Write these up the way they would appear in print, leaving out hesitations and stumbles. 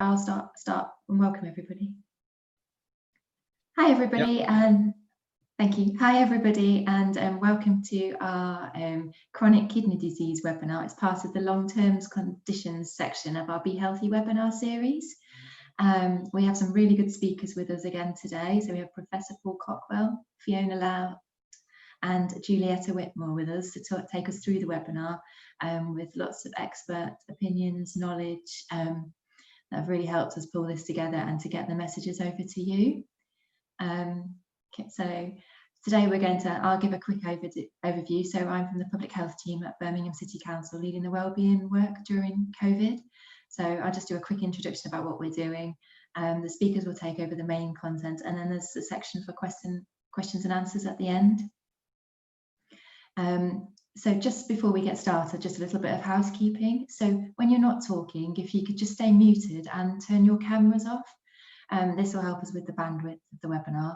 I'll start and welcome everybody. Hi everybody, and thank you. Hi everybody, and welcome to our chronic kidney disease webinar. It's part of the long-term conditions section of our BHealthy webinar series. We have some really good speakers with us again today. So we have Professor Paul Cockwell, Fiona and Giulietta Whitmore with us to take us through the webinar with lots of expert opinions, knowledge, that have really helped us pull this together and to get the messages over to you. Okay, so today I'll give a quick overview. So I'm from the public health team at Birmingham City Council, leading the wellbeing work during COVID. So I'll just do a quick introduction about what we're doing. The speakers will take over the main content, and then there's a section for questions and answers at the end. So just before we get started, just a little bit of housekeeping. So when you're not talking, if you could just stay muted and turn your cameras off, this will help us with the bandwidth of the webinar.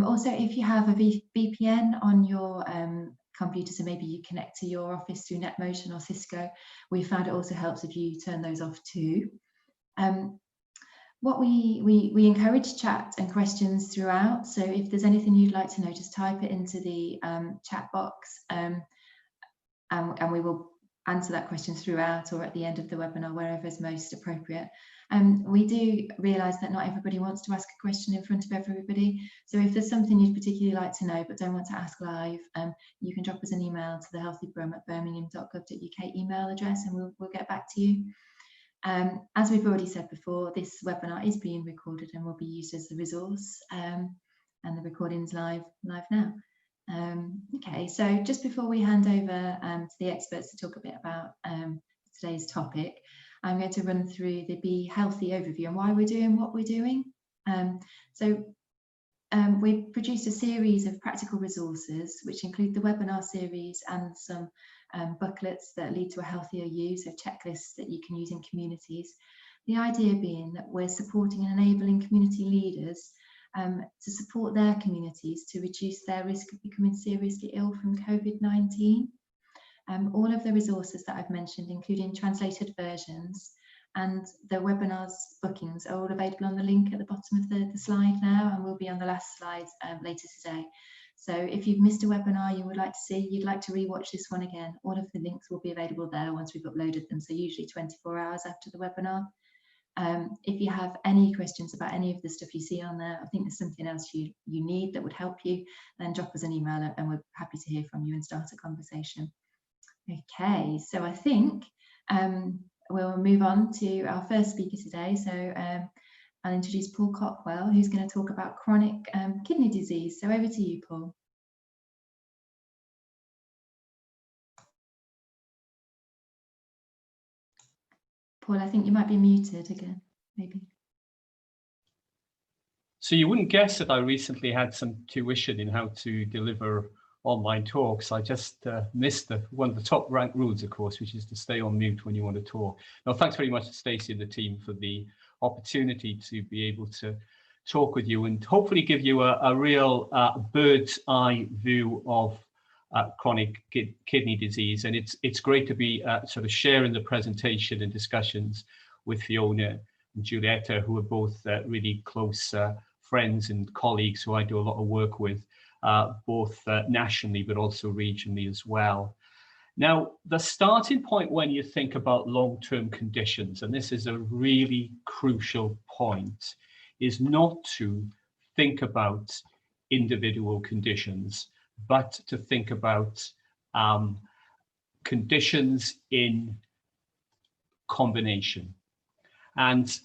Also, if you have a VPN on your computer, so maybe you connect to your office through NetMotion or Cisco, we found it also helps if you turn those off too. What we encourage chat and questions throughout. So if there's anything you'd like to know, just type it into the chat box. And we will answer that question throughout or at the end of the webinar, wherever is most appropriate. We do realise that not everybody wants to ask a question in front of everybody. So if there's something you'd particularly like to know but don't want to ask live, you can drop us an email to the healthybrum@birmingham.gov.uk email address, and we'll get back to you. As we've already said before, this webinar is being recorded and will be used as the resource, and the recording's live now. Okay, so just before we hand over to the experts to talk a bit about today's topic, I'm going to run through the BHealthy overview and why we're doing what we're doing. We've produced a series of practical resources which include the webinar series and some booklets that lead to a healthier you, so checklists that you can use in communities. The idea being that we're supporting and enabling community leaders to support their communities to reduce their risk of becoming seriously ill from COVID-19. All of the resources that I've mentioned, including translated versions and the webinars bookings, are all available on the link at the bottom of the slide now, and will be on the last slide later today. So if you've missed a webinar you would like to see, you'd like to rewatch this one again, all of the links will be available there once we've uploaded them, so usually 24 hours after the webinar. If you have any questions about any of the stuff you see on there, I think there's something else you need that would help you, then drop us an email and we're happy to hear from you and start a conversation. Okay, so I think we'll move on to our first speaker today. So I'll introduce Paul Cockwell, who's going to talk about chronic kidney disease. So over to you, Paul. Paul, I think you might be muted again, maybe. So you wouldn't guess that I recently had some tuition in how to deliver online talks. I just missed one of the top ranked rules, of course, which is to stay on mute when you want to talk. Now, thanks very much to Stacey and the team for the opportunity to be able to talk with you and hopefully give you a real bird's eye view of chronic kidney disease. And it's great to be sort of sharing the presentation and discussions with Fiona and Giulietta, who are both really close friends and colleagues who I do a lot of work with, both nationally but also regionally as well. Now, the starting point when you think about long-term conditions, and this is a really crucial point, is not to think about individual conditions, but to think about conditions in combination. And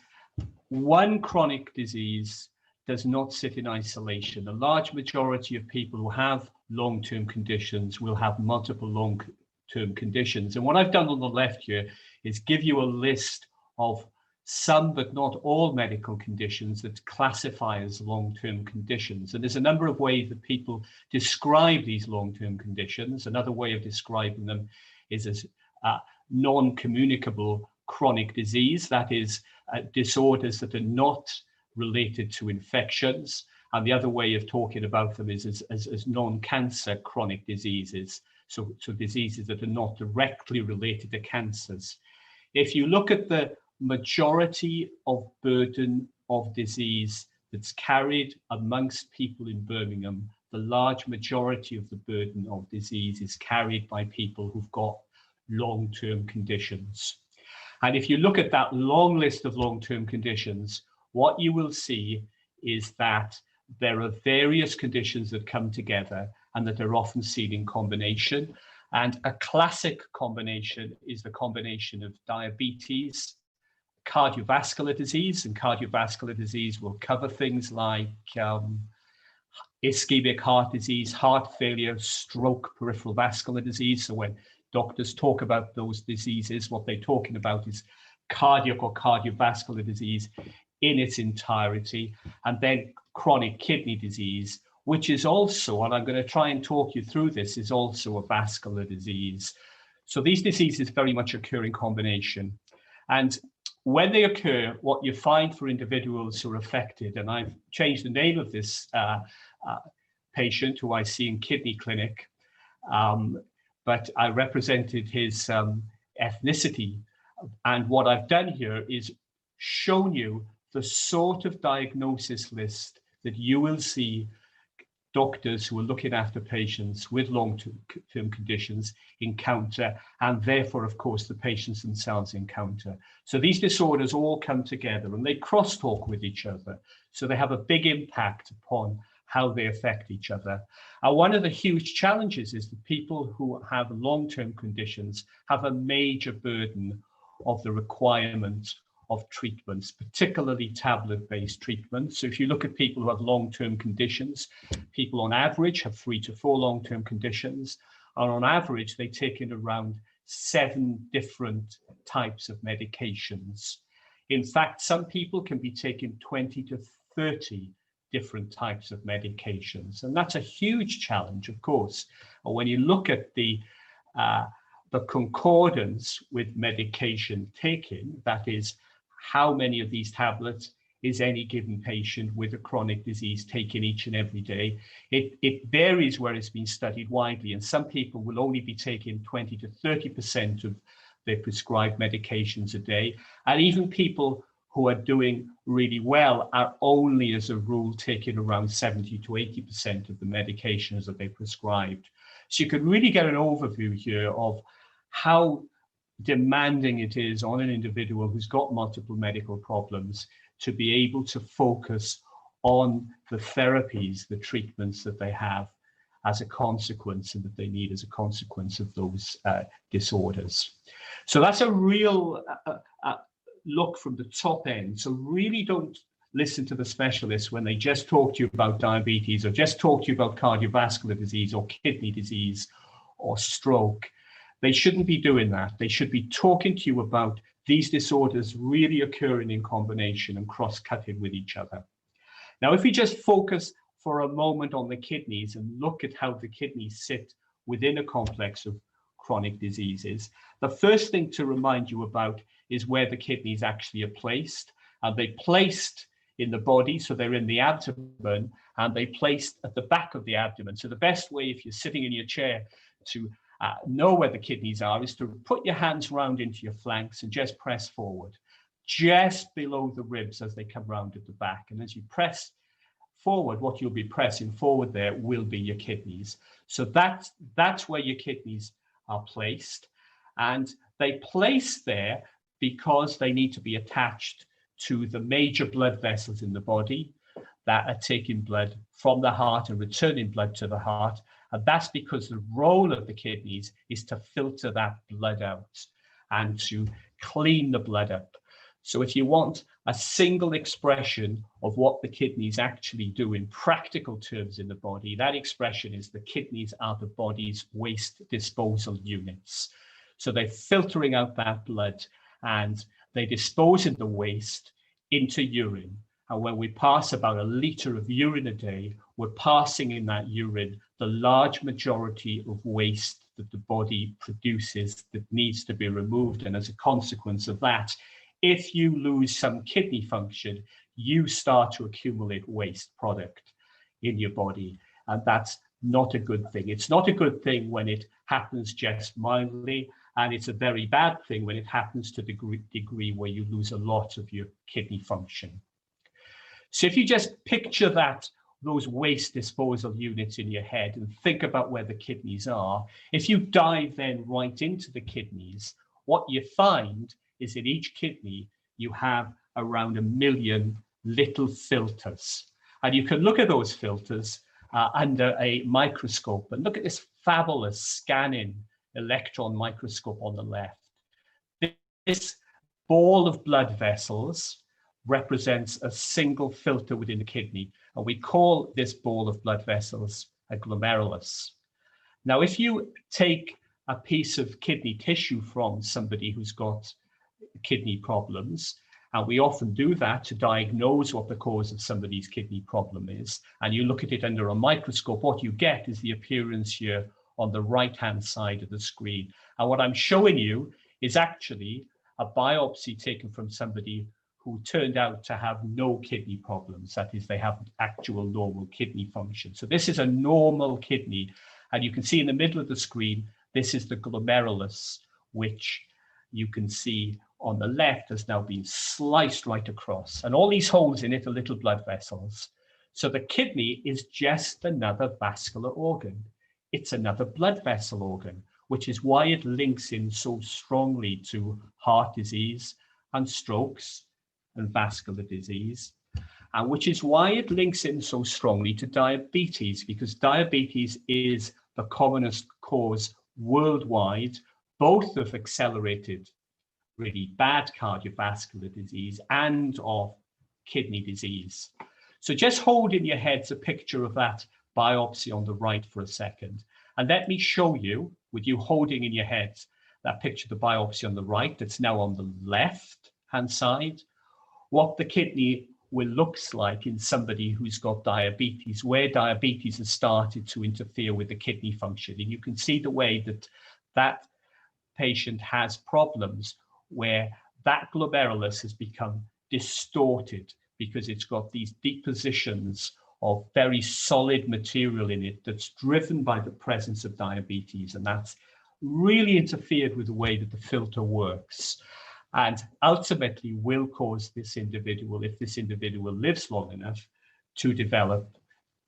one chronic disease does not sit in isolation. A large majority of people who have long-term conditions will have multiple long-term conditions. And what I've done on the left here is give you a list of some but not all medical conditions that classify as long-term conditions. And there's a number of ways that people describe these long-term conditions. Another way of describing them is as non-communicable chronic disease, that is, disorders that are not related to infections. And the other way of talking about them is as non-cancer chronic diseases, so diseases that are not directly related to cancers. If you look at the majority of burden of disease that's carried amongst people in Birmingham, the large majority of the burden of disease is carried by people who've got long-term conditions. And if you look at that long list of long-term conditions, what you will see is that there are various conditions that come together and that are often seen in combination. And a classic combination is the combination of diabetes, cardiovascular disease, and cardiovascular disease will cover things like ischemic heart disease, heart failure, stroke, peripheral vascular disease. So when doctors talk about those diseases, what they're talking about is cardiac or cardiovascular disease in its entirety, and then chronic kidney disease, which is also, and I'm going to try and talk you through this, is also a vascular disease. So these diseases very much occur in combination. And when they occur, what you find for individuals who are affected, and I've changed the name of this patient who I see in kidney clinic, but I represented his ethnicity. And what I've done here is shown you the sort of diagnosis list that you will see doctors who are looking after patients with long-term conditions encounter, and therefore, of course, the patients themselves encounter. So these disorders all come together and they crosstalk with each other. So they have a big impact upon how they affect each other. And one of the huge challenges is that people who have long-term conditions have a major burden of the requirement of treatments, particularly tablet-based treatments. So if you look at people who have long-term conditions, people on average have 3 to 4 long-term conditions, and on average they take in around 7 different types of medications. In fact, some people can be taking 20 to 30 different types of medications, and that's a huge challenge, of course. And when you look at the concordance with medication taken, that is, how many of these tablets is any given patient with a chronic disease taking each and every day, it varies where it's been studied widely, and some people will only be taking 20 to 30% of their prescribed medications a day, and even people who are doing really well are only, as a rule, taking around 70 to 80% of the medications that they prescribed. So you could really get an overview here of how demanding it is on an individual who's got multiple medical problems to be able to focus on the therapies, the treatments that they have as a consequence and that they need as a consequence of those disorders. So that's a real look from the top end. So really don't listen to the specialists when they just talk to you about diabetes or just talk to you about cardiovascular disease or kidney disease or stroke. They shouldn't be doing that. They should be talking to you about these disorders really occurring in combination and cross-cutting with each other. Now, if we just focus for a moment on the kidneys and look at how the kidneys sit within a complex of chronic diseases, the first thing to remind you about is where the kidneys actually are placed. And they're placed in the body, so they're in the abdomen, and they're placed at the back of the abdomen. So the best way, if you're sitting in your chair, to know where the kidneys are is to put your hands round into your flanks and just press forward, just below the ribs as they come round at the back. And as you press forward, what you'll be pressing forward there will be your kidneys. So that's where your kidneys are placed. And they place there because they need to be attached to the major blood vessels in the body that are taking blood from the heart and returning blood to the heart. And that's because the role of the kidneys is to filter that blood out and to clean the blood up. So if you want a single expression of what the kidneys actually do in practical terms in the body, that expression is the kidneys are the body's waste disposal units. So they're filtering out that blood and they dispose of the waste into urine. And when we pass about 1 litre of urine a day, we're passing in that urine the large majority of waste that the body produces that needs to be removed. And as a consequence of that, if you lose some kidney function, you start to accumulate waste product in your body. And that's not a good thing. It's not a good thing when it happens just mildly. And it's a very bad thing when it happens to the degree where you lose a lot of your kidney function. So if you just picture those waste disposal units in your head and think about where the kidneys are, if you dive then right into the kidneys, what you find is in each kidney, you have around 1 million little filters. And you can look at those filters under a microscope, and look at this fabulous scanning electron microscope on the left. This ball of blood vessels represents a single filter within the kidney, and we call this ball of blood vessels a glomerulus. Now, if you take a piece of kidney tissue from somebody who's got kidney problems, and we often do that to diagnose what the cause of somebody's kidney problem is, and you look at it under a microscope, what you get is the appearance here on the right-hand side of the screen. And what I'm showing you is actually a biopsy taken from somebody who turned out to have no kidney problems. That is, they have actual normal kidney function. So this is a normal kidney. And you can see in the middle of the screen, this is the glomerulus, which you can see on the left has now been sliced right across. And all these holes in it are little blood vessels. So the kidney is just another vascular organ. It's another blood vessel organ, which is why it links in so strongly to heart disease and strokes and vascular disease, and which is why it links in so strongly to diabetes, because diabetes is the commonest cause worldwide, both of accelerated, really bad cardiovascular disease and of kidney disease. So just hold in your heads a picture of that biopsy on the right for a second. And let me show you, with you holding in your heads that picture of the biopsy on the right, that's now on the left-hand side, what the kidney will looks like in somebody who's got diabetes, where diabetes has started to interfere with the kidney function. And you can see the way that that patient has problems where that glomerulus has become distorted because it's got these depositions of very solid material in it that's driven by the presence of diabetes. And that's really interfered with the way that the filter works, and ultimately will cause this individual, if this individual lives long enough, to develop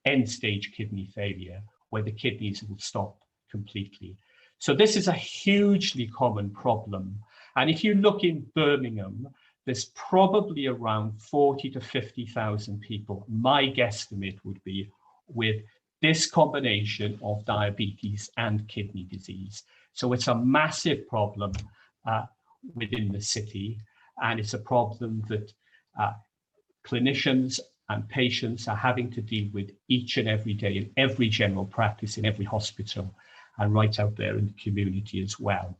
end-stage kidney failure, where the kidneys will stop completely. So this is a hugely common problem. And if you look in Birmingham, there's probably around 40 to 50,000 people, my guesstimate would be, with this combination of diabetes and kidney disease. So it's a massive problem within the city, and it's a problem that clinicians and patients are having to deal with each and every day in every general practice, in every hospital, and right out there in the community as well.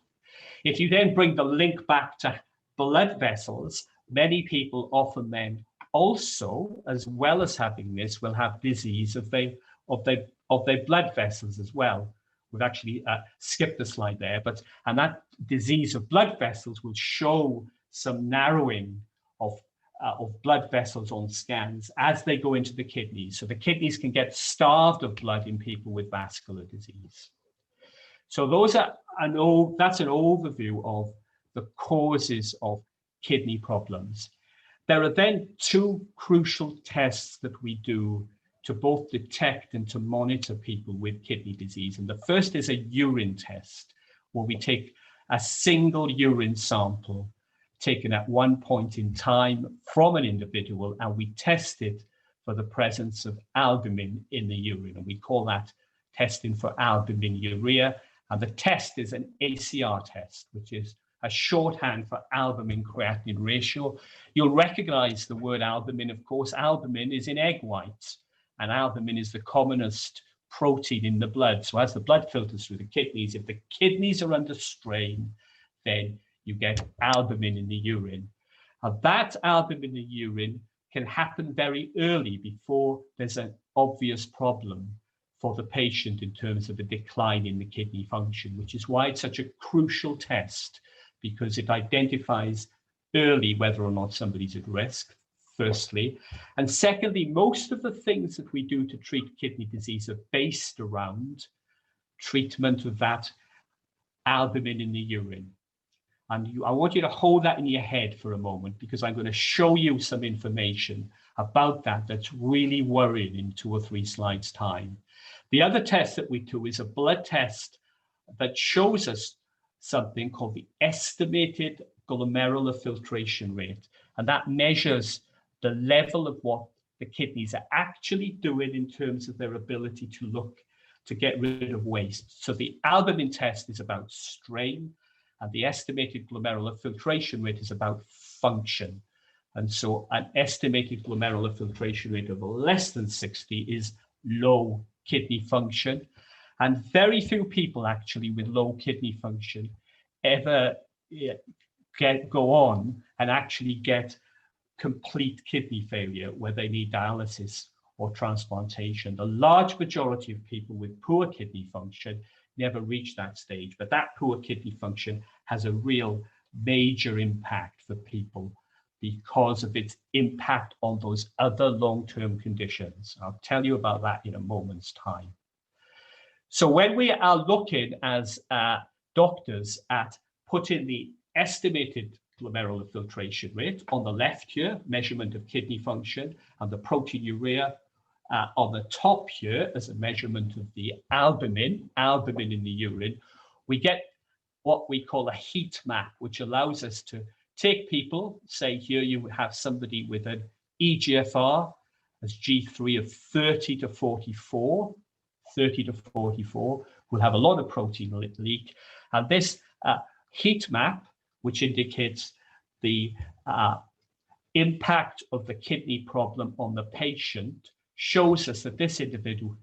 If you then bring the link back to blood vessels, many people often then also, as well as having this, will have disease of their blood vessels as well. We've actually skipped the slide there, and that disease of blood vessels will show some narrowing of blood vessels on scans as they go into the kidneys. So the kidneys can get starved of blood in people with vascular disease. So that's an overview of the causes of kidney problems. There are then two crucial tests that we do to both detect and to monitor people with kidney disease. And the first is a urine test, where we take a single urine sample taken at one point in time from an individual, and we test it for the presence of albumin in the urine. And we call that testing for albuminuria. And the test is an ACR test, which is a shorthand for albumin creatinine ratio. You'll recognize the word albumin, of course. Albumin is in egg whites, and albumin is the commonest protein in the blood. So as the blood filters through the kidneys, if the kidneys are under strain, then you get albumin in the urine. And that albumin in the urine can happen very early, before there's an obvious problem for the patient in terms of a decline in the kidney function, which is why it's such a crucial test, because it identifies early whether or not somebody's at risk, firstly. And secondly, most of the things that we do to treat kidney disease are based around treatment of that albumin in the urine. And I want you to hold that in your head for a moment, because I'm going to show you some information about that that's really worrying in 2 or 3 slides' time. The other test that we do is a blood test that shows us something called the estimated glomerular filtration rate. And that measures the level of what the kidneys are actually doing in terms of their ability to get rid of waste. So the albumin test is about strain, and the estimated glomerular filtration rate is about function. And so an estimated glomerular filtration rate of less than 60 is low kidney function. And very few people actually with low kidney function ever go on and actually get complete kidney failure where they need dialysis or transplantation. The large majority of people with poor kidney function never reach that stage, but that poor kidney function has a real major impact for people because of its impact on those other long-term conditions. I'll tell you about that in a moment's time. So when we are looking as doctors at putting the estimated glomerular filtration rate on the left here, measurement of kidney function, and the proteinuria on the top here as a measurement of the albumin in the urine, we get what we call a heat map, which allows us to take people, say here you have somebody with an eGFR as G3 of 30 to 44, will have a lot of protein leak. And this heat map, which indicates the impact of the kidney problem on the patient, shows us that this individual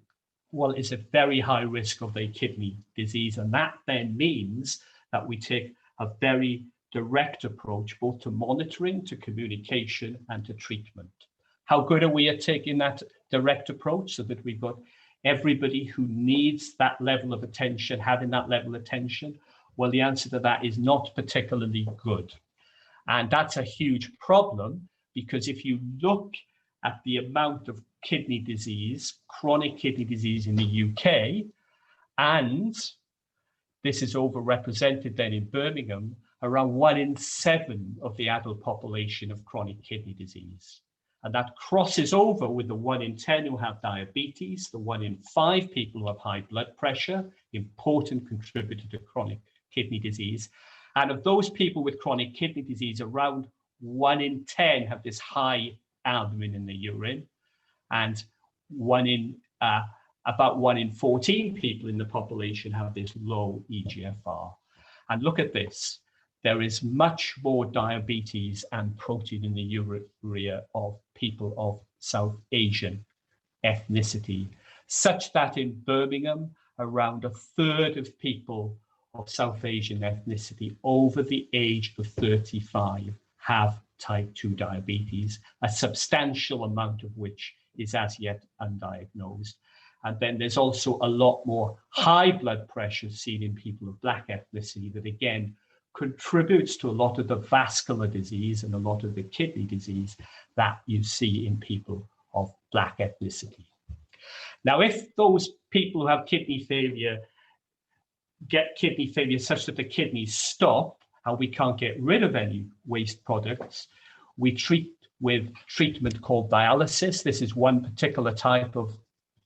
is at very high risk of a kidney disease. And that then means that we take a very direct approach, both to monitoring, to communication, and to treatment. How good are we at taking that direct approach so that we've got everybody who needs that level of attention, having that level of attention? Well, the answer to that is not particularly good. And that's a huge problem, because if you look at the amount of kidney disease, chronic kidney disease in the UK, and this is overrepresented then in Birmingham, around 1 in 7 of the adult population of chronic kidney disease. And that crosses over with the 1 in 10 who have diabetes, the 1 in 5 people who have high blood pressure, important contributor to chronic kidney disease. And of those people with chronic kidney disease, around 1 in 10 have this high albumin in the urine, and about 1 in 14 people in the population have this low eGFR. And look at this. There is much more diabetes and protein in the urea of people of South Asian ethnicity, such that in Birmingham, around 1/3 of people of South Asian ethnicity over the age of 35 have type 2 diabetes, a substantial amount of which is as yet undiagnosed. And then there's also a lot more high blood pressure seen in people of Black ethnicity that again contributes to a lot of the vascular disease and a lot of the kidney disease that you see in people of Black ethnicity. Now, if those people who have kidney failure get kidney failure such that the kidneys stop and we can't get rid of any waste products, we treat with treatment called dialysis. This is one particular type of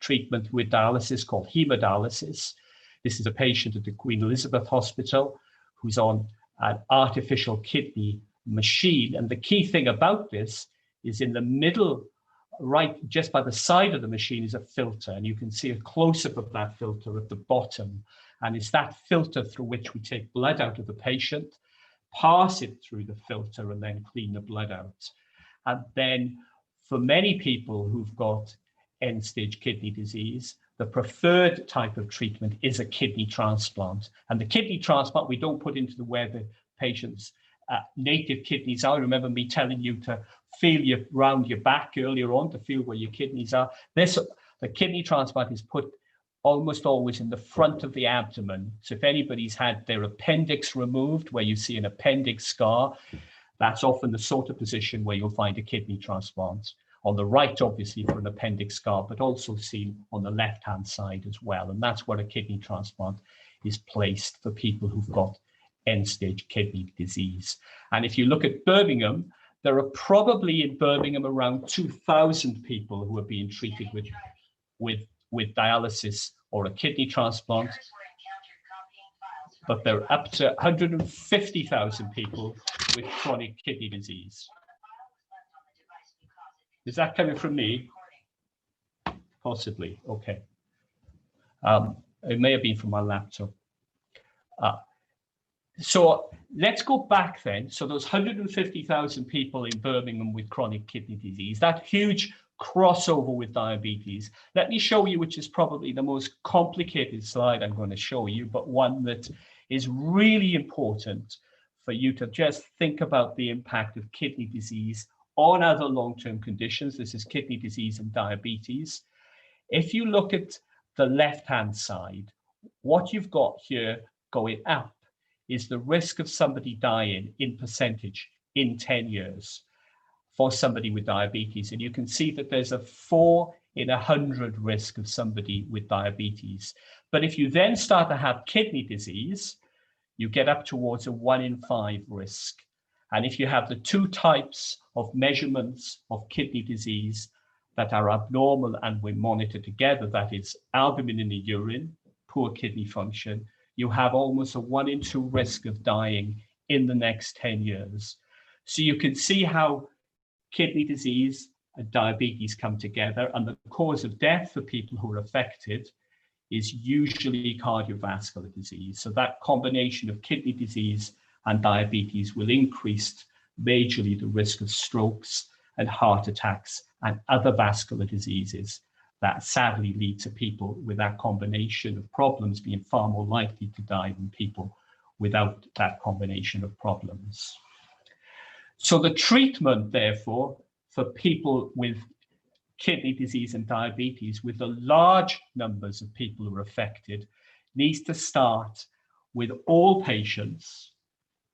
treatment with dialysis called hemodialysis. This is a patient at the Queen Elizabeth Hospital who's on an artificial kidney machine. And the key thing about this is in the middle, right just by the side of the machine, is a filter. And you can see a close-up of that filter at the bottom. And it's that filter through which we take blood out of the patient, pass it through the filter, and then clean the blood out. And then for many people who've got end-stage kidney disease, the preferred type of treatment is a kidney transplant. And the kidney transplant, we don't put into where the patient's native kidneys are. Remember me telling you to feel around your back earlier on to feel where your kidneys are. The kidney transplant is put almost always in the front of the abdomen. So if anybody's had their appendix removed, where you see an appendix scar, that's often the sort of position where you'll find a kidney transplant. On the right, obviously, for an appendix scar, but also seen on the left-hand side as well. And that's what a kidney transplant is placed for people who've got end-stage kidney disease. And if you look at Birmingham, there are probably in Birmingham around 2,000 people who are being treated with dialysis or a kidney transplant, but there are up to 150,000 people with chronic kidney disease. Is that coming from me? Possibly, okay. It may have been from my laptop. So let's go back then. So those 150,000 people in Birmingham with chronic kidney disease, that huge crossover with diabetes. Let me show you, which is probably the most complicated slide I'm going to show you, but one that is really important for you to just think about the impact of kidney disease on other long-term conditions. This is kidney disease and diabetes. If you look at the left-hand side, what you've got here going up is the risk of somebody dying in percentage in 10 years for somebody with diabetes. And you can see that there's a 4 in 100 risk of somebody with diabetes. But if you then start to have kidney disease, you get up towards a 1 in 5 risk. And if you have the two types of measurements of kidney disease that are abnormal and we monitor together, that is albumin in the urine, poor kidney function, you have almost a 1 in 2 risk of dying in the next 10 years. So you can see how kidney disease and diabetes come together, and the cause of death for people who are affected is usually cardiovascular disease. So that combination of kidney disease and diabetes will increase majorly the risk of strokes and heart attacks and other vascular diseases that sadly lead to people with that combination of problems being far more likely to die than people without that combination of problems. So the treatment, therefore, for people with kidney disease and diabetes, with the large numbers of people who are affected, needs to start with all patients,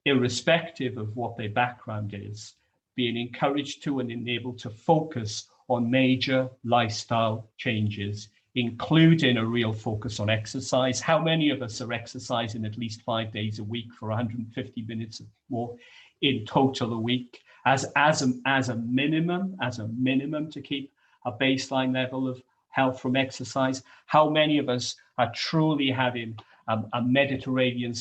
irrespective of what their background is, being encouraged to and enabled to focus on major lifestyle changes, including a real focus on exercise. How many of us are exercising at least 5 days a week for 150 minutes or more in total a week as a minimum to keep a baseline level of health from exercise? How many of us are truly having a Mediterranean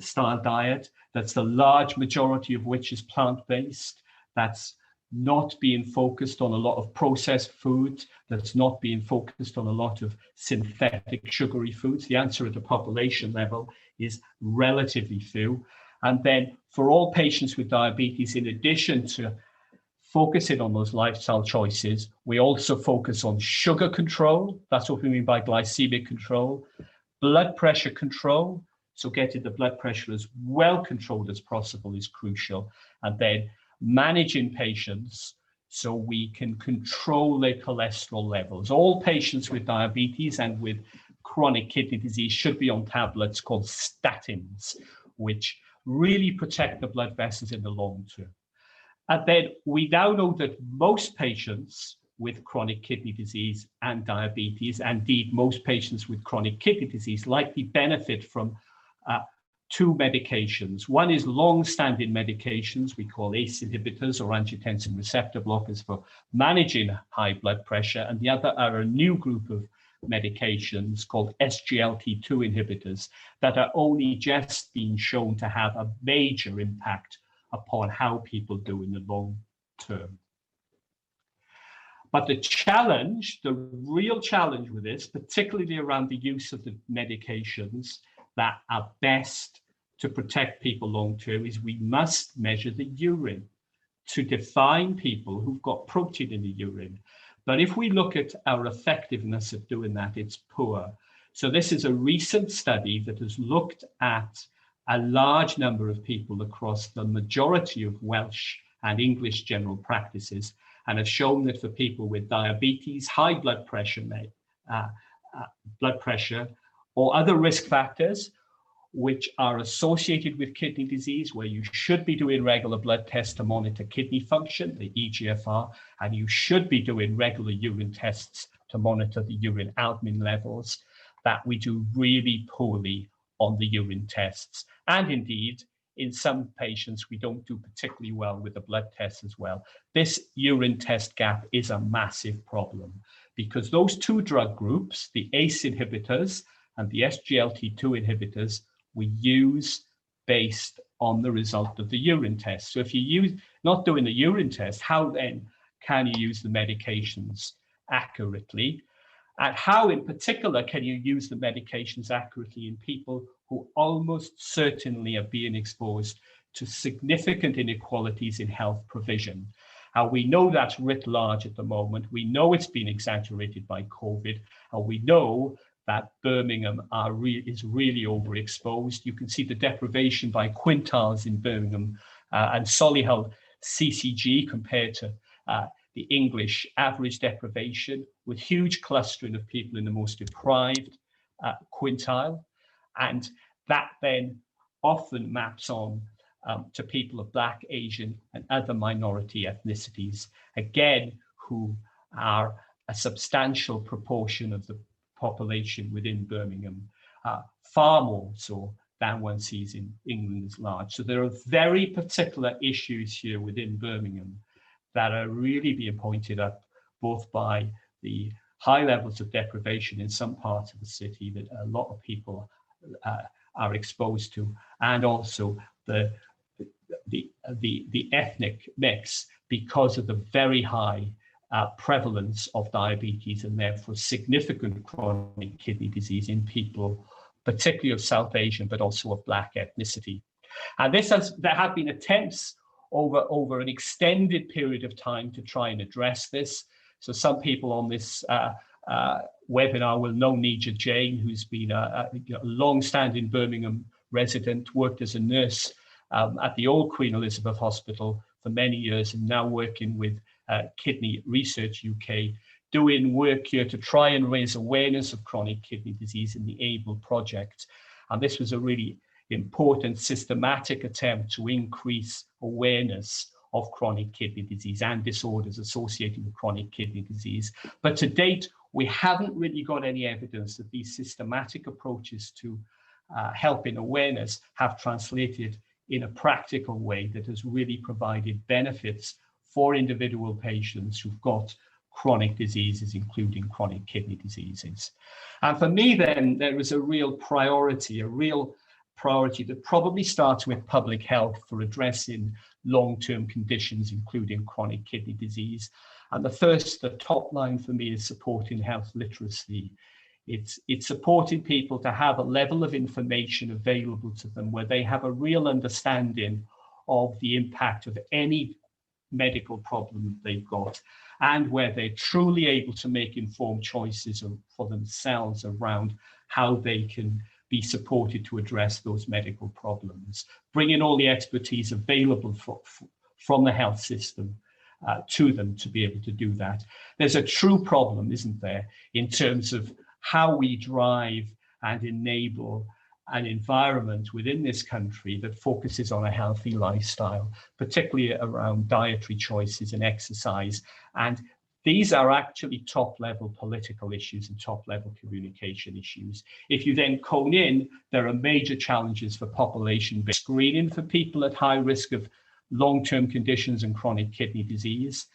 style diet that's the large majority of which is plant-based, that's not being focused on a lot of processed food, that's not being focused on a lot of synthetic sugary foods? The answer at the population level is relatively few. And then for all patients with diabetes, in addition to focusing on those lifestyle choices, we also focus on sugar control. That's what we mean by glycemic control. Blood pressure control, so getting the blood pressure as well controlled as possible is crucial. And then managing patients so we can control their cholesterol levels. All patients with diabetes and with chronic kidney disease should be on tablets called statins, which really protect the blood vessels in the long term. And then we now know that most patients with chronic kidney disease and diabetes, and indeed most patients with chronic kidney disease, likely benefit from two medications. One is long-standing medications we call ACE inhibitors or angiotensin receptor blockers for managing high blood pressure, and the other are a new group of medications called SGLT2 inhibitors that are only just being shown to have a major impact upon how people do in the long term. But the challenge, the real challenge with this, particularly around the use of the medications that are best to protect people long term, is we must measure the urine to define people who've got protein in the urine. But if we look at our effectiveness of doing that, it's poor. So this is a recent study that has looked at a large number of people across the majority of Welsh and English general practices, and have shown that for people with diabetes, high blood pressure, or other risk factors which are associated with kidney disease, where you should be doing regular blood tests to monitor kidney function, the eGFR, and you should be doing regular urine tests to monitor the urine albumin levels, that we do really poorly on the urine tests. And indeed, in some patients, we don't do particularly well with the blood tests as well. This urine test gap is a massive problem because those two drug groups, the ACE inhibitors and the SGLT2 inhibitors, we use based on the result of the urine test. So if you not doing the urine test, how then can you use the medications accurately? And how in particular can you use the medications accurately in people who almost certainly are being exposed to significant inequalities in health provision? And we know that's writ large at the moment. We know it's been exaggerated by COVID, and we know that Birmingham is really overexposed. You can see the deprivation by quintiles in Birmingham and Solihull CCG compared to the English average deprivation, with huge clustering of people in the most deprived quintile. And that then often maps on to people of Black, Asian, and other minority ethnicities, again, who are a substantial proportion of the population within Birmingham, far more so than one sees in England as large. So there are very particular issues here within Birmingham that are really being pointed up both by the high levels of deprivation in some parts of the city that a lot of people are exposed to, and also the ethnic mix because of the very high prevalence of diabetes and therefore significant chronic kidney disease in people, particularly of South Asian, but also of Black ethnicity. And there have been attempts over an extended period of time to try and address this. So some people on this webinar will know Nija Jain, who's been a long-standing Birmingham resident, worked as a nurse at the old Queen Elizabeth Hospital for many years, and now working with Kidney Research UK, doing work here to try and raise awareness of chronic kidney disease in the ABLE project. And this was a really important systematic attempt to increase awareness of chronic kidney disease and disorders associated with chronic kidney disease. But to date, we haven't really got any evidence that these systematic approaches to helping awareness have translated in a practical way that has really provided benefits for individual patients who've got chronic diseases, including chronic kidney diseases. And for me then, there was a real priority that probably starts with public health for addressing long-term conditions, including chronic kidney disease. And the top line for me is supporting health literacy. It's supporting people to have a level of information available to them where they have a real understanding of the impact of any medical problem that they've got, and where they're truly able to make informed choices for themselves around how they can be supported to address those medical problems, bringing all the expertise available from the health system to them to be able to do that. There's a true problem, isn't there, in terms of how we drive and enable an environment within this country that focuses on a healthy lifestyle, particularly around dietary choices and exercise. And these are actually top-level political issues and top-level communication issues. If you then cone in, there are major challenges for population-based screening for people at high risk of long-term conditions and chronic kidney disease.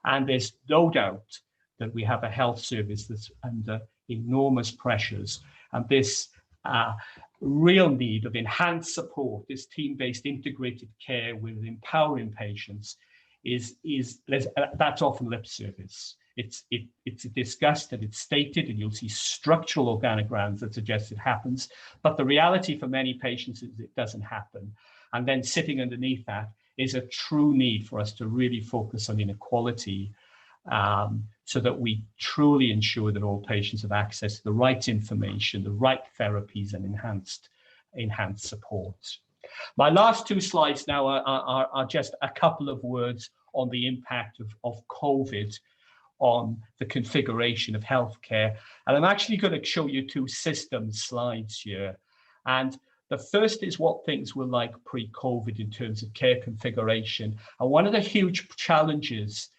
And there's no doubt that we have a health service that's under enormous pressures. And this real need of enhanced support, this team-based integrated care with empowering patients, that's often lip service. It's discussed and it's stated, and you'll see structural organograms that suggest it happens, but the reality for many patients is it doesn't happen. And then sitting underneath that is a true need for us to really focus on inequality, so that we truly ensure that all patients have access to the right information, the right therapies, and enhanced support. My last two slides now are just a couple of words on the impact of COVID on the configuration of healthcare. And I'm actually going to show you two system slides here. And the first is what things were like pre-COVID in terms of care configuration. And one of the huge challenges,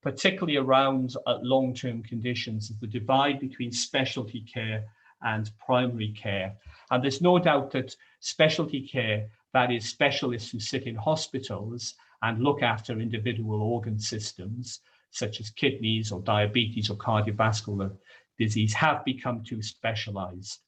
particularly around long-term conditions, is the divide between specialty care and primary care. And there's no doubt that specialty care, that is specialists who sit in hospitals and look after individual organ systems, such as kidneys or diabetes or cardiovascular disease, have become too specialized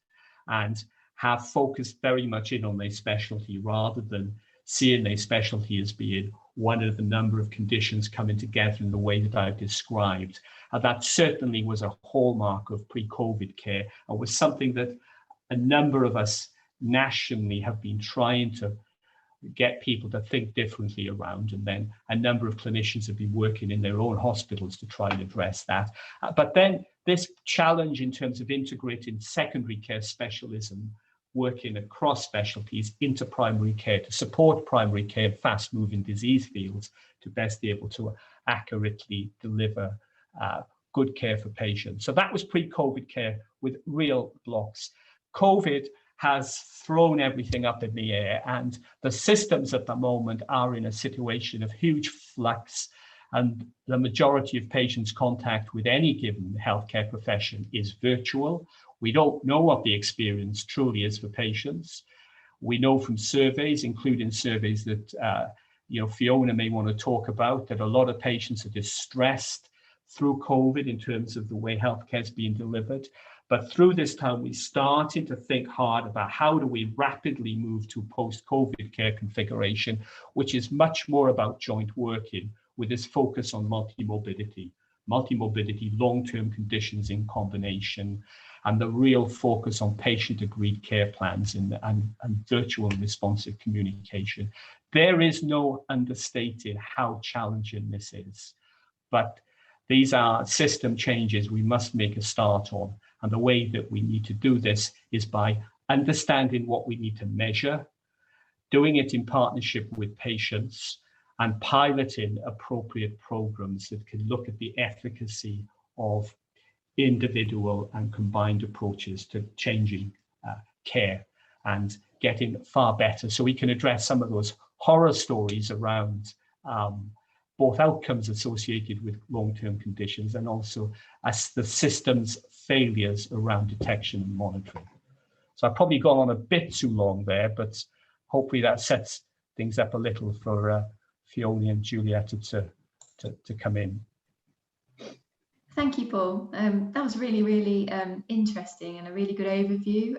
and have focused very much in on their specialty rather than seeing their specialty as being one of the number of conditions coming together in the way that I've described. And that certainly was a hallmark of pre-COVID care and was something that a number of us nationally have been trying to get people to think differently around, and then a number of clinicians have been working in their own hospitals to try and address that. But then this challenge in terms of integrating secondary care specialism, working across specialties into primary care to support primary care in fast-moving disease fields to best be able to accurately deliver good care for patients. So that was pre-COVID care with real blocks. COVID has thrown everything up in the air, and the systems at the moment are in a situation of huge flux, and the majority of patients' contact with any given healthcare profession is virtual. We don't know what the experience truly is for patients. We know from surveys, including surveys that Fiona may want to talk about, that a lot of patients are distressed through COVID in terms of the way healthcare is being delivered. But through this time, we started to think hard about how do we rapidly move to post-COVID care configuration, which is much more about joint working with this focus on multimorbidity, long-term conditions in combination, and the real focus on patient-agreed care plans and virtual and responsive communication. There is no understating how challenging this is, but these are system changes we must make a start on. And the way that we need to do this is by understanding what we need to measure, doing it in partnership with patients, and piloting appropriate programs that can look at the efficacy of individual and combined approaches to changing care and getting far better, so we can address some of those horror stories around both outcomes associated with long-term conditions and also as the system's failures around detection and monitoring. So I've probably gone on a bit too long there, but hopefully that sets things up a little for Fiona and Giulietta to come in. Thank you, Paul. That was really, really interesting and a really good overview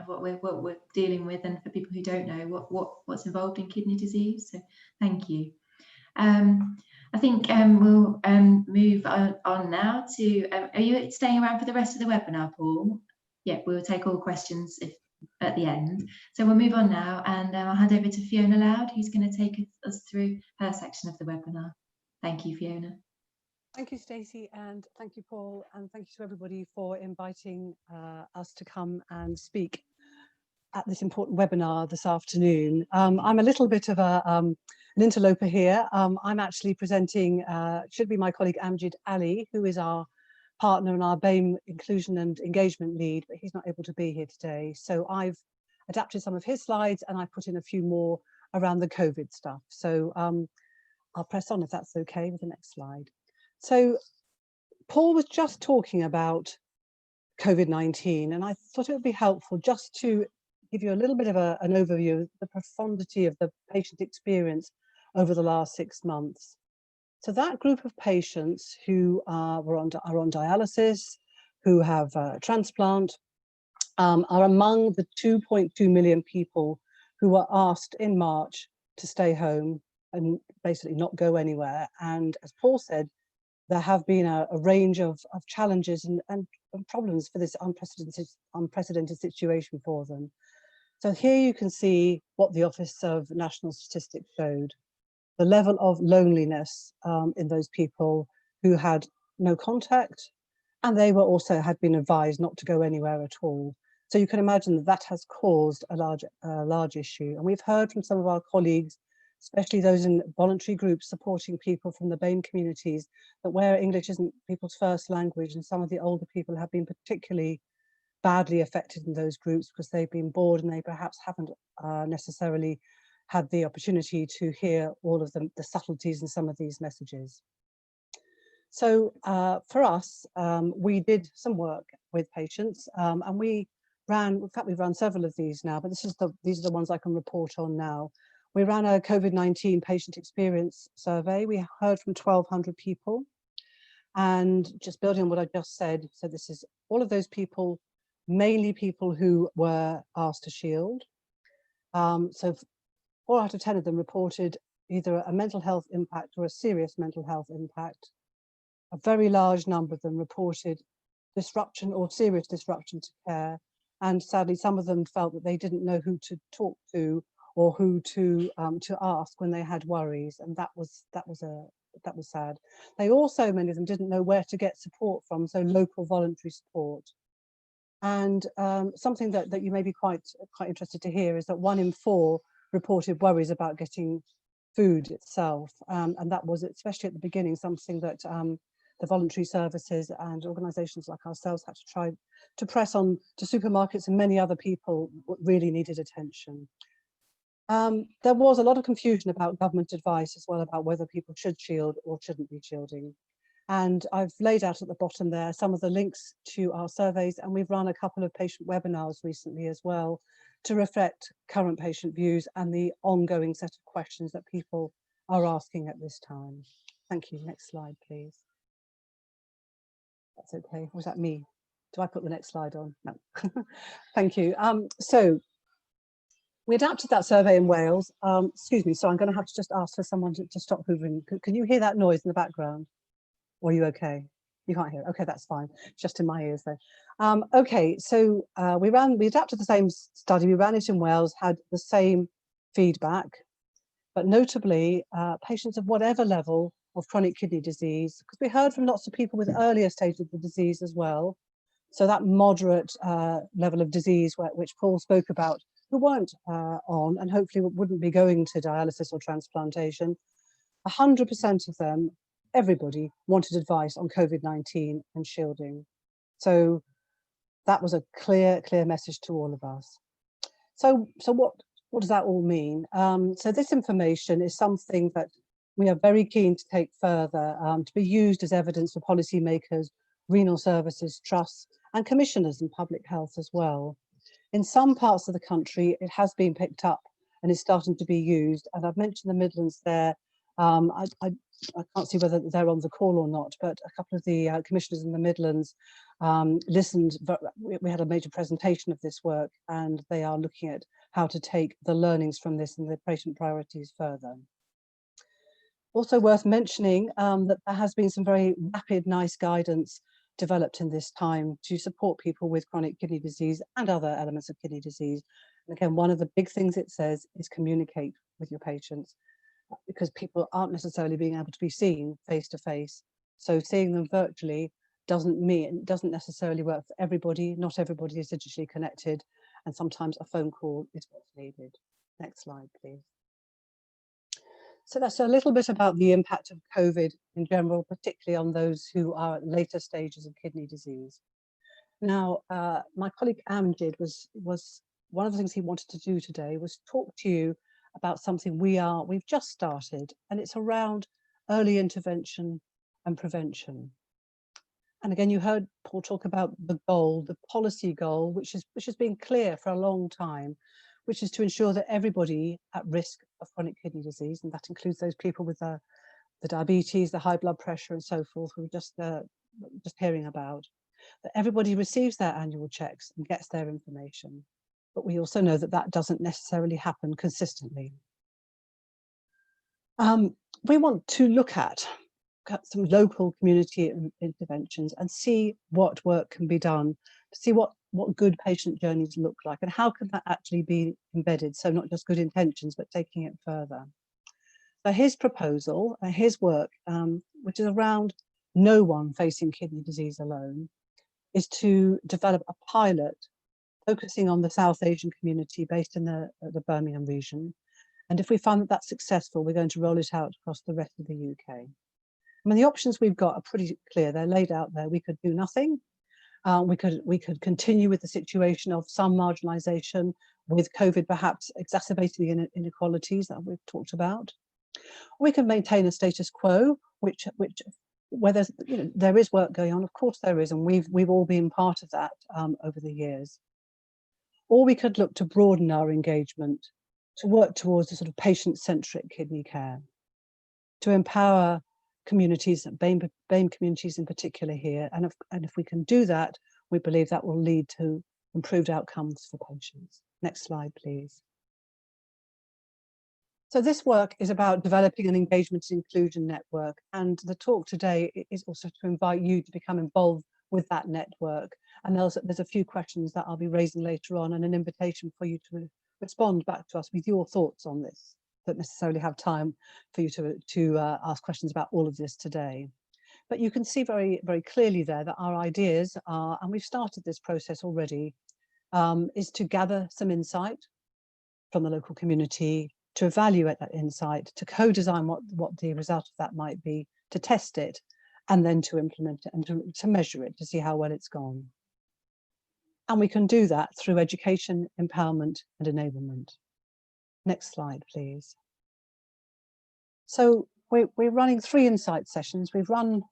of what we're dealing with, and for people who don't know what's involved in kidney disease. So thank you. I think we'll move on now to, are you staying around for the rest of the webinar, Paul? Yeah, we'll take all questions at the end. So we'll move on now, and I'll hand over to Fiona Loud, who's going to take us through her section of the webinar. Thank you, Fiona. Thank you, Stacey, and thank you, Paul, and thank you to everybody for inviting us to come and speak at this important webinar this afternoon. I'm a little bit of an interloper here. I'm actually presenting, should be my colleague Amjid Ali, who is our partner and our BAME inclusion and engagement lead, but he's not able to be here today. So I've adapted some of his slides and I put in a few more around the COVID stuff. So I'll press on if that's okay with the next slide. So Paul was just talking about COVID-19, and I thought it would be helpful just to give you a little bit of an overview of the profundity of the patient experience over the last 6 months. So that group of patients who are on dialysis, who have transplant, are among the 2.2 million people who were asked in March to stay home and basically not go anywhere. And as Paul said, there have been a range of challenges and problems for this unprecedented situation for them. So here you can see what the Office of National Statistics showed. The level of loneliness in those people who had no contact, and they were also had been advised not to go anywhere at all. So you can imagine that that has caused a large issue. And we've heard from some of our colleagues, especially those in voluntary groups supporting people from the BAME communities, that where English isn't people's first language, and some of the older people have been particularly badly affected in those groups because they've been bored and they perhaps haven't necessarily had the opportunity to hear all of the subtleties in some of these messages. So for us, we did some work with patients and we in fact, we've run several of these now, but these are the ones I can report on now. We ran a COVID-19 patient experience survey. We heard from 1,200 people. And just building on what I just said, so this is all of those people, mainly people who were asked to shield. So 4 out of 10 of them reported either a mental health impact or a serious mental health impact. A very large number of them reported disruption or serious disruption to care. And sadly, some of them felt that they didn't know who to talk to or who to ask when they had worries, and that was sad. They also, many of them, didn't know where to get support from, so local voluntary support. And something that you may be quite interested to hear is that 1 in 4 reported worries about getting food itself, and that was, especially at the beginning, something that the voluntary services and organisations like ourselves had to try to press on to supermarkets and many other people really needed attention. There was a lot of confusion about government advice as well about whether people should shield or shouldn't be shielding. And I've laid out at the bottom there some of the links to our surveys, and we've run a couple of patient webinars recently as well to reflect current patient views and the ongoing set of questions that people are asking at this time. Thank you. Next slide, please. That's okay. Was that me? Do I put the next slide on? No. Thank you. So we adapted that survey in Wales. Excuse me, so I'm going to have to just ask for someone to stop hoovering. Can you hear that noise in the background? Or are you okay? You can't hear it. Okay, that's fine. Just in my ears though. Okay, so we adapted the same study. We ran it in Wales, had the same feedback, but notably patients of whatever level of chronic kidney disease, because we heard from lots of people with earlier stages of the disease as well. So that moderate level of disease which Paul spoke about, who weren't on and hopefully wouldn't be going to dialysis or transplantation, 100% of them, everybody wanted advice on COVID-19 and shielding. So that was a clear message to all of us. So what does that all mean? So this information is something that we are very keen to take further to be used as evidence for policymakers, renal services, trusts, and commissioners in public health as well. In some parts of the country, it has been picked up and is starting to be used. And I've mentioned the Midlands there. I can't see whether they're on the call or not, but a couple of the commissioners in the Midlands listened. We had a major presentation of this work, and they are looking at how to take the learnings from this and the patient priorities further. Also worth mentioning that there has been some very rapid, nice guidance developed in this time to support people with chronic kidney disease and other elements of kidney disease. And again, one of the big things it says is communicate with your patients, because people aren't necessarily being able to be seen face to face. So seeing them virtually doesn't necessarily work for everybody. Not everybody is digitally connected, and sometimes a phone call is what's needed. Next slide, please. So that's a little bit about the impact of COVID in general, particularly on those who are at later stages of kidney disease. Now, my colleague Amjid was one of the things he wanted to do today was talk to you about something we've just started, and it's around early intervention and prevention. And again, you heard Paul talk about the goal, the policy goal, which has been clear for a long time, which is to ensure that everybody at risk of chronic kidney disease, and that includes those people with the diabetes, the high blood pressure and so forth, we were just hearing about, that everybody receives their annual checks and gets their information. But we also know that that doesn't necessarily happen consistently. We want to look at some local community interventions and see what work can be done, to see what good patient journeys look like and how can that actually be embedded. So not just good intentions, but taking it further. So his proposal, his work, which is around no one facing kidney disease alone, is to develop a pilot focusing on the South Asian community based in the Birmingham region. And if we find that that's successful, we're going to roll it out across the rest of the UK. I mean, the options we've got are pretty clear. They're laid out there. We could do nothing. We could continue with the situation of some marginalisation, with COVID perhaps exacerbating the inequalities that we've talked about. We can maintain a status quo, where there's, there is work going on. Of course there is, and we've all been part of that over the years. or we could look to broaden our engagement to work towards a sort of patient-centric kidney care, to empower communities, BAME communities in particular here. And if we can do that, we believe that will lead to improved outcomes for patients. Next slide, please. So this work is about developing an engagement and inclusion network. And the talk today is also to invite you to become involved with that network. And there's a few questions that I'll be raising later on, and an invitation for you to respond back to us with your thoughts on this. Don't necessarily have time for you to ask questions about all of this today. But you can see very, very clearly there that our ideas are, and we've started this process already, is to gather some insight from the local community, to evaluate that insight, to co-design what the result of that might be, to test it, and then to implement it and to measure it, to see how well it's gone. And we can do that through education, empowerment, and enablement. Next slide, please. So we're running 3 insight sessions. We've run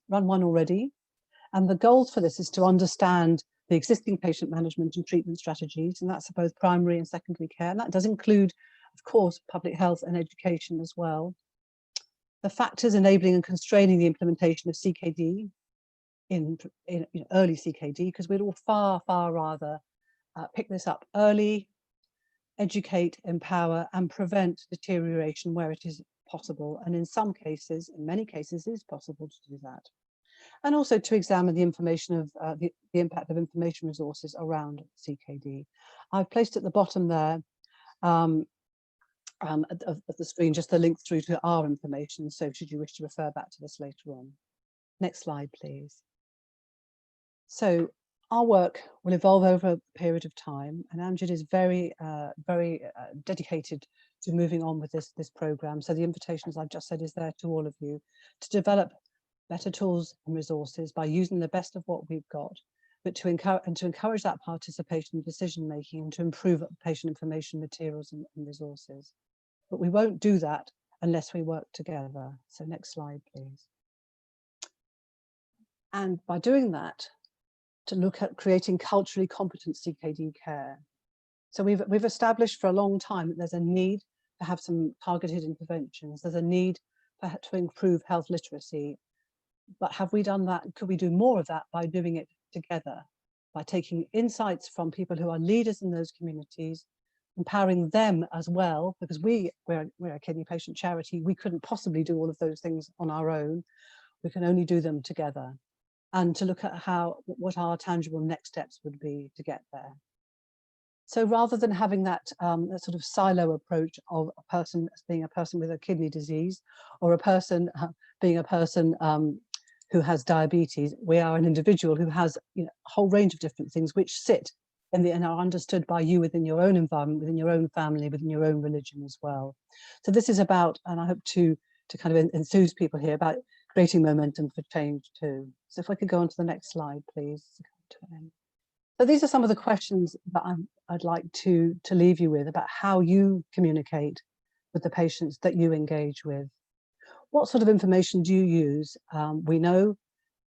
one already, and the goals for this is to understand the existing patient management and treatment strategies, and that's for both primary and secondary care, and that does include, of course, public health and education as well. The factors enabling and constraining the implementation of CKD in early CKD, because we'd all far rather pick this up early, educate, empower, and prevent deterioration where it is possible. And in some cases, in many cases, it is possible to do that. And also to examine the information of the impact of information resources around CKD. I've placed at the bottom there of the screen just the link through to our information, so should you wish to refer back to this later on. Next slide, please. So our work will evolve over a period of time, and Amjad is very dedicated to moving on with this programme. So the invitation, as I've just said, is there to all of you to develop better tools and resources by using the best of what we've got, but to encourage that participation in decision making and to improve patient information materials and resources. But we won't do that unless we work together. So next slide, please. And by doing that, to look at creating culturally competent CKD care. So we've established for a long time that there's a need to have some targeted interventions. There's a need to improve health literacy. But have we done that? Could we do more of that by doing it together, by taking insights from people who are leaders in those communities, empowering them as well, because we're a kidney patient charity. We couldn't possibly do all of those things on our own. We can only do them together. And to look at what our tangible next steps would be to get there. So rather than having that sort of silo approach of a person as being a person with a kidney disease, or a person being a person who has diabetes, we are an individual who has a whole range of different things which sit and are understood by you within your own environment, within your own family, within your own religion as well. So this is about, and I hope to kind of enthuse people here about creating momentum for change too. So if I could go on to the next slide, please. So these are some of the questions that I'd like to leave you with about how you communicate with the patients that you engage with. What sort of information do you use? We know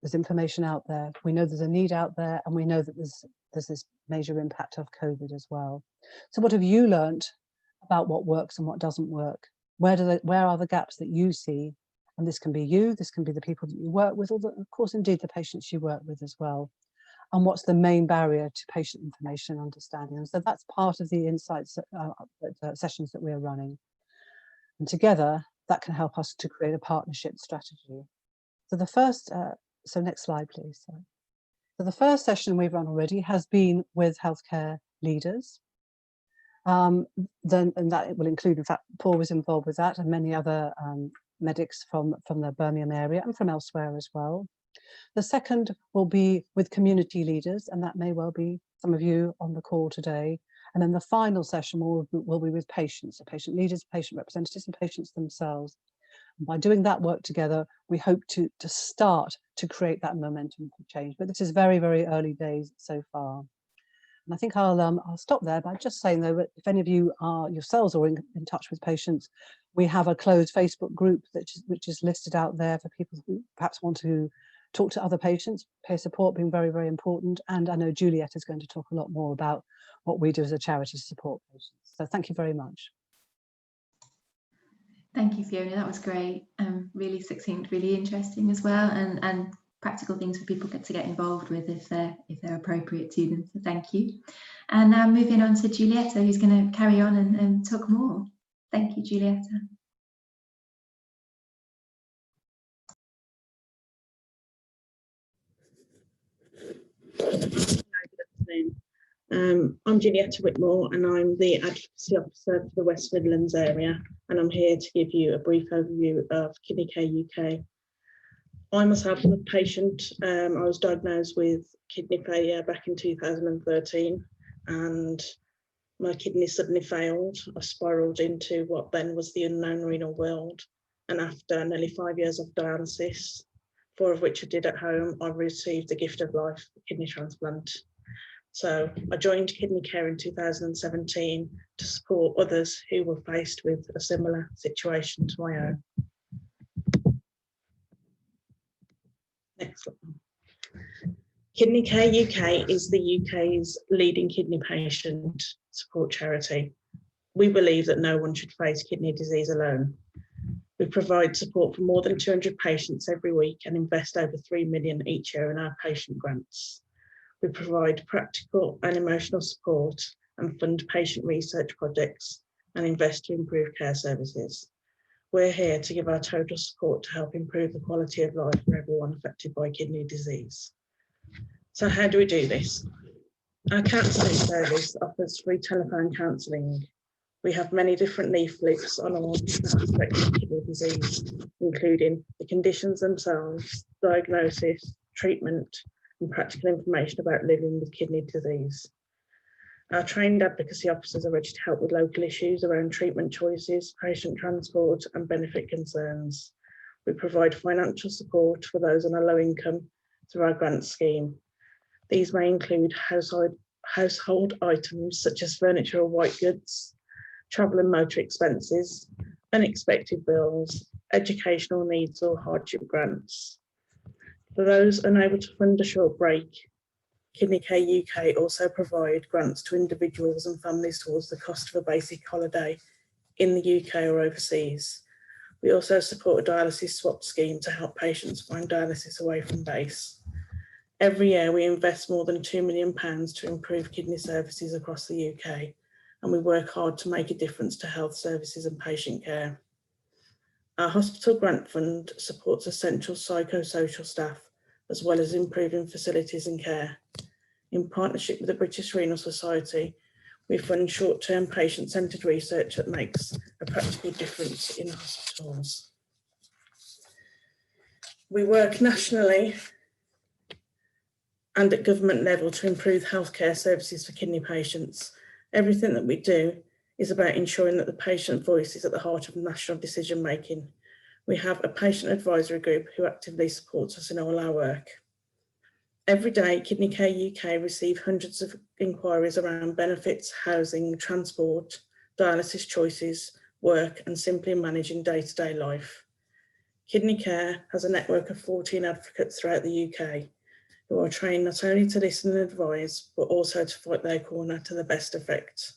there's information out there. We know there's a need out there, and we know that there's this major impact of COVID as well. So what have you learned about what works and what doesn't work? Where are the gaps that you see? And this can be you, this can be the people that you work with, or of course, indeed, the patients you work with as well. And what's the main barrier to patient information and understanding? And so that's part of the insights sessions that we're running. And together, that can help us to create a partnership strategy. So the first, so next slide, please. So the first session we've run already has been with healthcare leaders. And that will include, in fact, Paul was involved with that, and many other medics from the Birmingham area and from elsewhere as well. The second will be with community leaders, and that may well be some of you on the call today. And then the final session will be with patients, so patient leaders, patient representatives, and patients themselves. And by doing that work together, we hope to start to create that momentum for change. But this is very, very early days so far. And I think I'll stop there by just saying, though, that if any of you are yourselves or in touch with patients, we have a closed Facebook group which is listed out there for people who perhaps want to talk to other patients, peer support being very, very important. And I know Giulietta is going to talk a lot more about what we do as a charity to support patients. So thank you very much. Thank you, Fiona. That was great. Really succinct, really interesting as well, and practical things for people to get involved with if they're appropriate to them. So thank you. And now moving on to Giulietta, who's going to carry on and talk more. Thank you, Giulietta. Good afternoon. I'm Giulietta Whitmore, and I'm the Advocacy Officer for the West Midlands area, and I'm here to give you a brief overview of Kidney Care UK. I myself am a patient. I was diagnosed with kidney failure back in 2013, and my kidney suddenly failed. I spiralled into what then was the unknown renal world, and after nearly 5 years of dialysis, 4 of which I did at home, I received the gift of life, a kidney transplant. So I joined Kidney Care in 2017 to support others who were faced with a similar situation to my own. Next slide. Kidney Care UK is the UK's leading kidney patient support charity. We believe that no one should face kidney disease alone. We provide support for more than 200 patients every week and invest over 3 million each year in our patient grants. We provide practical and emotional support and fund patient research projects and invest to improve care services. We're here to give our total support to help improve the quality of life for everyone affected by kidney disease. So how do we do this? Our counselling service offers free telephone counselling. We have many different leaflets on all aspects of kidney disease, including the conditions themselves, diagnosis, treatment, and practical information about living with kidney disease. Our trained advocacy officers are ready to help with local issues around treatment choices, patient transport, and benefit concerns. We provide financial support for those on a low income through our grant scheme. These may include household items such as furniture or white goods, travel and motor expenses, unexpected bills, educational needs or hardship grants. For those unable to fund a short break, Kidney Care UK also provide grants to individuals and families towards the cost of a basic holiday in the UK or overseas. We also support a dialysis swap scheme to help patients find dialysis away from base. Every year we invest more than £2 million to improve kidney services across the UK, and we work hard to make a difference to health services and patient care. Our hospital grant fund supports essential psychosocial staff, as well as improving facilities and care. In partnership with the British Renal Society, we fund short-term patient-centred research that makes a practical difference in hospitals. We work nationally and at government level to improve healthcare services for kidney patients. Everything that we do is about ensuring that the patient voice is at the heart of national decision making. We have a patient advisory group who actively supports us in all our work. Every day, Kidney Care UK receive hundreds of inquiries around benefits, housing, transport, dialysis choices, work, and simply managing day-to-day life. Kidney Care has a network of 14 advocates throughout the UK who are trained not only to listen and advise, but also to fight their corner to the best effect.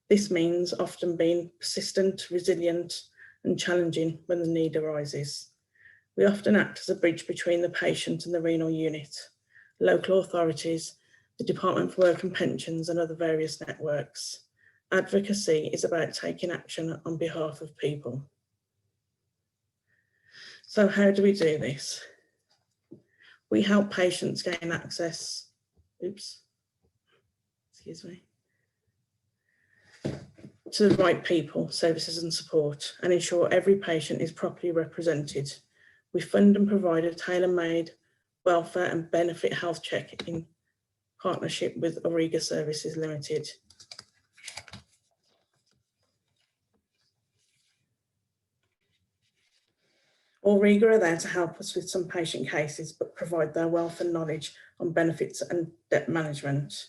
This means often being persistent, resilient, and challenging when the need arises. We often act as a bridge between the patient and the renal unit, local authorities, the Department for Work and Pensions, and other various networks. Advocacy is about taking action on behalf of people. So how do we do this? We help patients gain access, to the right people, services and support, and ensure every patient is properly represented. We fund and provide a tailor-made welfare and benefit health check in partnership with Auriga Services Limited. Auriga are there to help us with some patient cases, but provide their wealth and knowledge on benefits and debt management.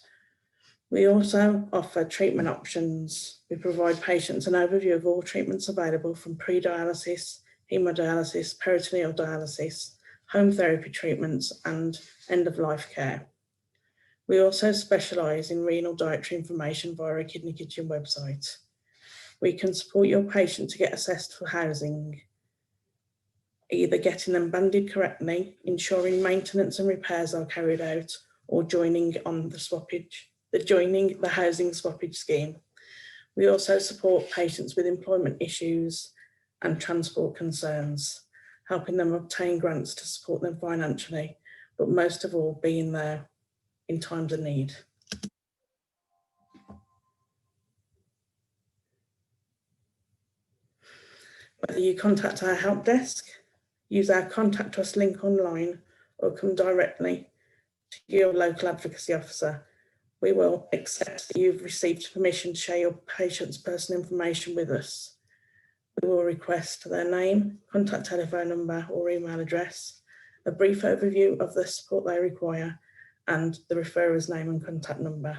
We also offer treatment options. We provide patients an overview of all treatments available from pre-dialysis, hemodialysis, peritoneal dialysis, home therapy treatments and end-of-life care. We also specialise in renal dietary information via our Kidney Kitchen website. We can support your patient to get assessed for housing, either getting them banded correctly, ensuring maintenance and repairs are carried out, or joining on the housing swappage scheme. We also support patients with employment issues and transport concerns, helping them obtain grants to support them financially, but most of all, being there in times of need. Whether you contact our help desk, use our contact us link online, or come directly to your local advocacy officer, we will accept that you've received permission to share your patient's personal information with us. We will request their name, contact telephone number or email address, a brief overview of the support they require, and the referrer's name and contact number.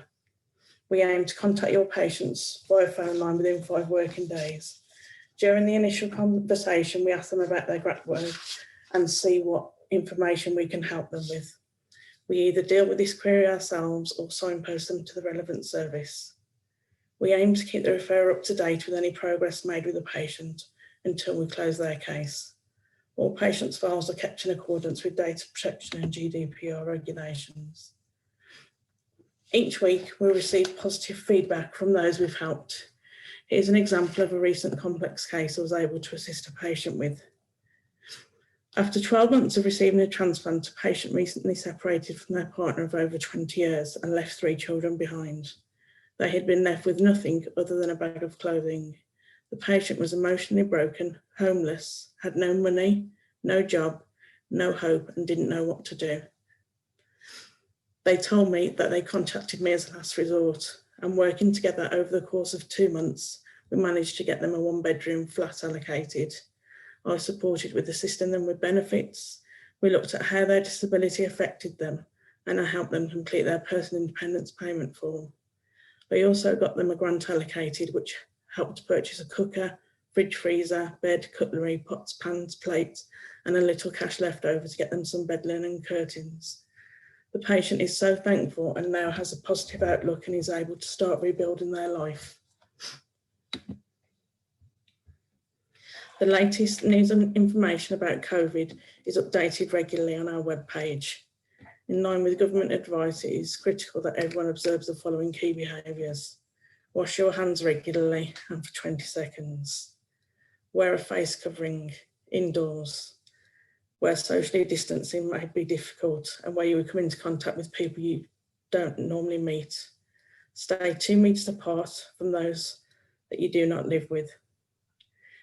We aim to contact your patients via phone line within 5 working days. During the initial conversation, we ask them about their GRAT word and see what information we can help them with. We either deal with this query ourselves or signpost them to the relevant service. We aim to keep the referrer up to date with any progress made with the patient until we close their case. All patients' files are kept in accordance with data protection and GDPR regulations. Each week, we receive positive feedback from those we've helped. Here's an example of a recent complex case I was able to assist a patient with. After 12 months of receiving a transplant, a patient recently separated from their partner of over 20 years and left 3 children behind. They had been left with nothing other than a bag of clothing. The patient was emotionally broken, homeless, had no money, no job, no hope, and didn't know what to do. They told me that they contacted me as a last resort, and working together over the course of 2 months, we managed to get them a 1-bedroom flat allocated. I supported with assisting them with benefits. We looked at how their disability affected them, and I helped them complete their personal independence payment form. I also got them a grant allocated, which helped purchase a cooker, fridge, freezer, bed, cutlery, pots, pans, plates, and a little cash left over to get them some bed linen and curtains. The patient is so thankful and now has a positive outlook and is able to start rebuilding their life. The latest news and information about COVID is updated regularly on our webpage. In line with government advice, it is critical that everyone observes the following key behaviours. Wash your hands regularly and for 20 seconds. Wear a face covering indoors. Where socially distancing may be difficult and where you will come into contact with people you don't normally meet. Stay 2 meters apart from those that you do not live with.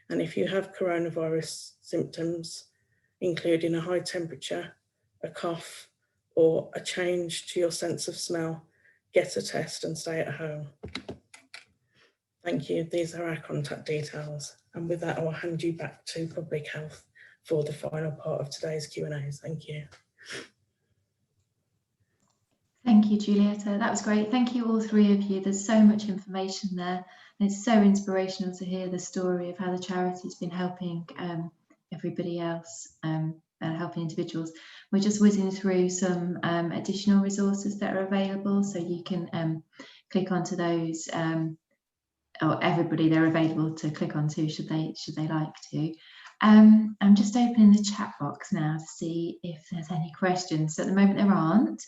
And if you have coronavirus symptoms, including a high temperature, a cough, or a change to your sense of smell, get a test and stay at home. Thank you. These are our contact details. And with that, I will hand you back to Public Health for the final part of today's Q&As. Thank you. Thank you, Giulietta. That was great. Thank you, all 3 of you. There's so much information there. And it's so inspirational to hear the story of how the charity's been helping everybody else and helping individuals. We're just whizzing through some additional resources that are available, so you can click onto those, or everybody they're available to click onto should they like to. I'm just opening the chat box now to see if there's any questions. So at the moment there aren't.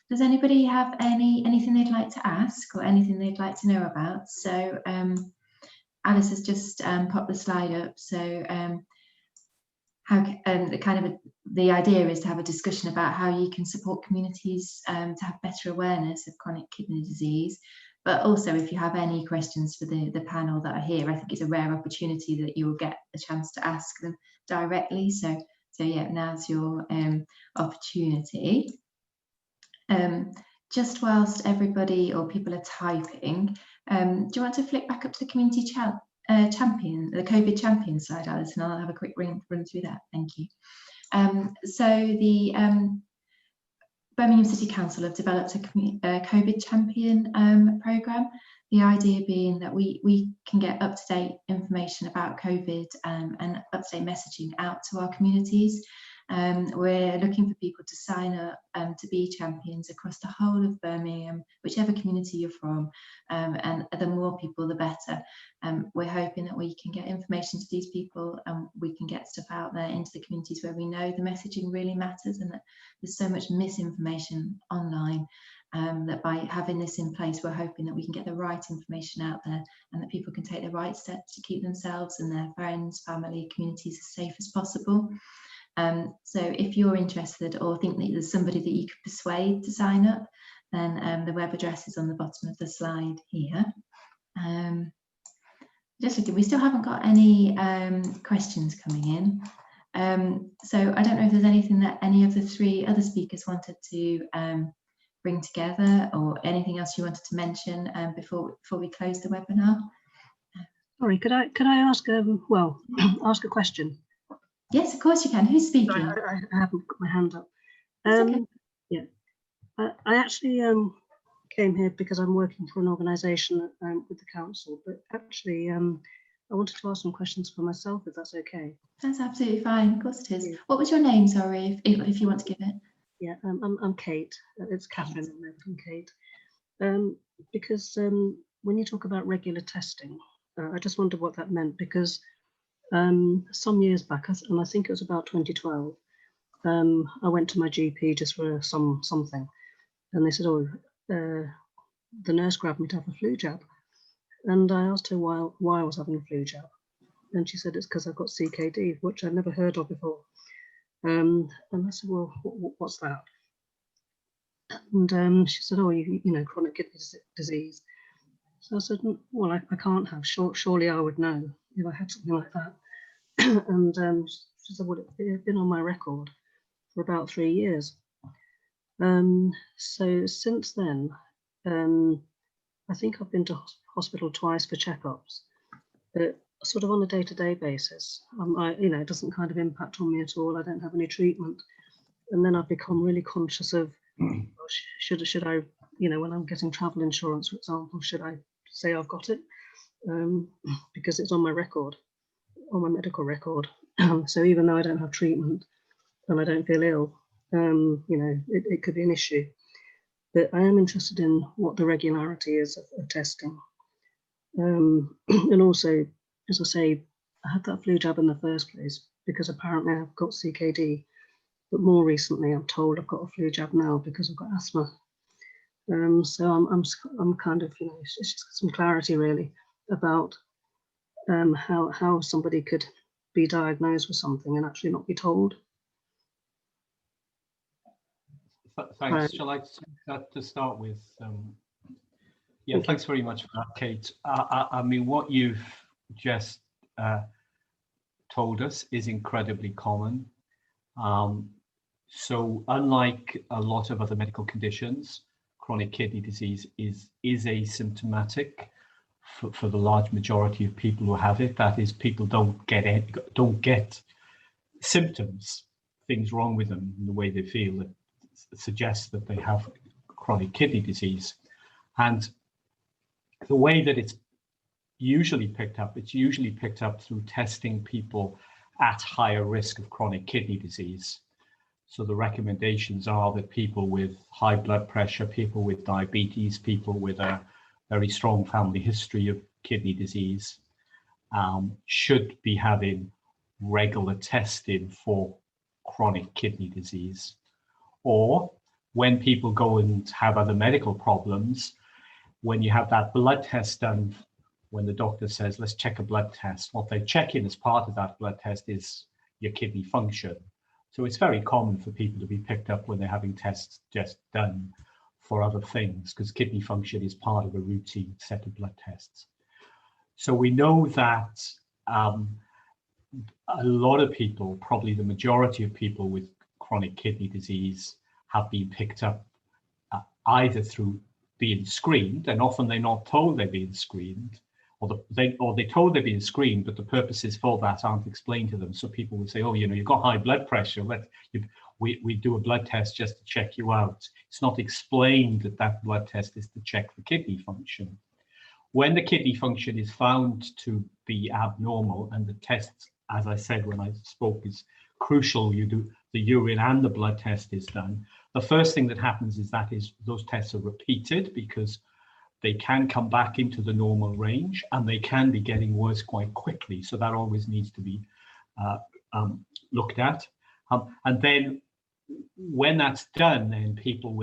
Does anybody have anything they'd like to ask or anything they'd like to know about? So Alice has just popped the slide up. So the idea is to have a discussion about how you can support communities to have better awareness of chronic kidney disease. But also, if you have any questions for the panel that are here, I think it's a rare opportunity that you will get a chance to ask them directly. So yeah, now's your opportunity. Just whilst everybody or people are typing, do you want to flick back up to the community champion, the COVID champion slide, Alice, and I'll have a quick run through that. Thank you. So the Birmingham City Council have developed a COVID champion programme. The idea being that we can get up-to-date information about COVID and up-to-date messaging out to our communities. We're looking for people to sign up to be champions across the whole of Birmingham, whichever community you're from, and the more people, the better. We're hoping that we can get information to these people and we can get stuff out there into the communities where we know the messaging really matters, and that there's so much misinformation online. That by having this in place, we're hoping that we can get the right information out there and that people can take the right steps to keep themselves and their friends, family, communities as safe as possible. So if you're interested or think that there's somebody that you could persuade to sign up, then the web address is on the bottom of the slide here. Just looking, we still haven't got any questions coming in. So I don't know if there's anything that any of the three other speakers wanted to bring together, or anything else you wanted to mention before we close the webinar. Sorry, could I ask ask a question? Yes, of course you can. Who's speaking? Sorry, I haven't got my hand up. Okay. Yeah, I actually came here because I'm working for an organisation with the council, but actually I wanted to ask some questions for myself, if that's okay. That's absolutely fine. Of course it is. Yeah. What was your name? Sorry, if you want to give it. Yeah, I'm Kate. It's Catherine and American Kate. Because when you talk about regular testing, I just wondered what that meant, because some years back, and I think it was about 2012, I went to my GP just for something, and they said, oh, the nurse grabbed me to have a flu jab, and I asked her why I was having a flu jab, and she said it's because I've got CKD, which I'd never heard of before. And I said, well, what's that? And she said, oh, you know, chronic kidney disease. So I said, well, I can't have. Surely I would know if I had something like that. And she said, well, it had been on my record for about 3 years. So since then, I think I've been to hospital twice for checkups, but sort of on a day-to-day basis. You know, it doesn't kind of impact on me at all. I don't have any treatment. And then I've become really conscious of, should I, you know, when I'm getting travel insurance, for example, should I say I've got it? Because it's on my record, on my medical record. So even though I don't have treatment and I don't feel ill, you know, it could be an issue. But I am interested in what the regularity is of testing. And also, as I say, I had that flu jab in the first place because apparently I've got CKD, but more recently I'm told I've got a flu jab now because I've got asthma. So I'm kind of, you know, it's just some clarity really about how somebody could be diagnosed with something and actually not be told. Thanks. Shall I to start with? Yeah, thanks very much for that, Kate. I mean, what you've just told us is incredibly common. So unlike a lot of other medical conditions, chronic kidney disease is asymptomatic for the large majority of people who have it. That is, people don't get symptoms, things wrong with them in the way they feel that suggests that they have chronic kidney disease. And the way that it's usually picked up through testing people at higher risk of chronic kidney disease. So the recommendations are that people with high blood pressure, people with diabetes, people with a very strong family history of kidney disease should be having regular testing for chronic kidney disease. Or when people go and have other medical problems, when you have that blood test done, when the doctor says, let's check a blood test, what they're checking as part of that blood test is your kidney function. So it's very common for people to be picked up when they're having tests just done for other things, because kidney function is part of a routine set of blood tests. So we know that a lot of people, probably the majority of people with chronic kidney disease, have been picked up either through being screened, and often they're not told they're being screened, or they're told they're being screened, but the purposes for that aren't explained to them. So people would say, oh, you know, you've got high blood pressure. We do a blood test just to check you out. It's not explained that that blood test is to check the kidney function. When the kidney function is found to be abnormal, and the test, as I said when I spoke, is crucial you do the urine and the blood test is done, the first thing that happens is those tests are repeated, because they can come back into the normal range and they can be getting worse quite quickly. So that always needs to be looked at. And then when that's done, then people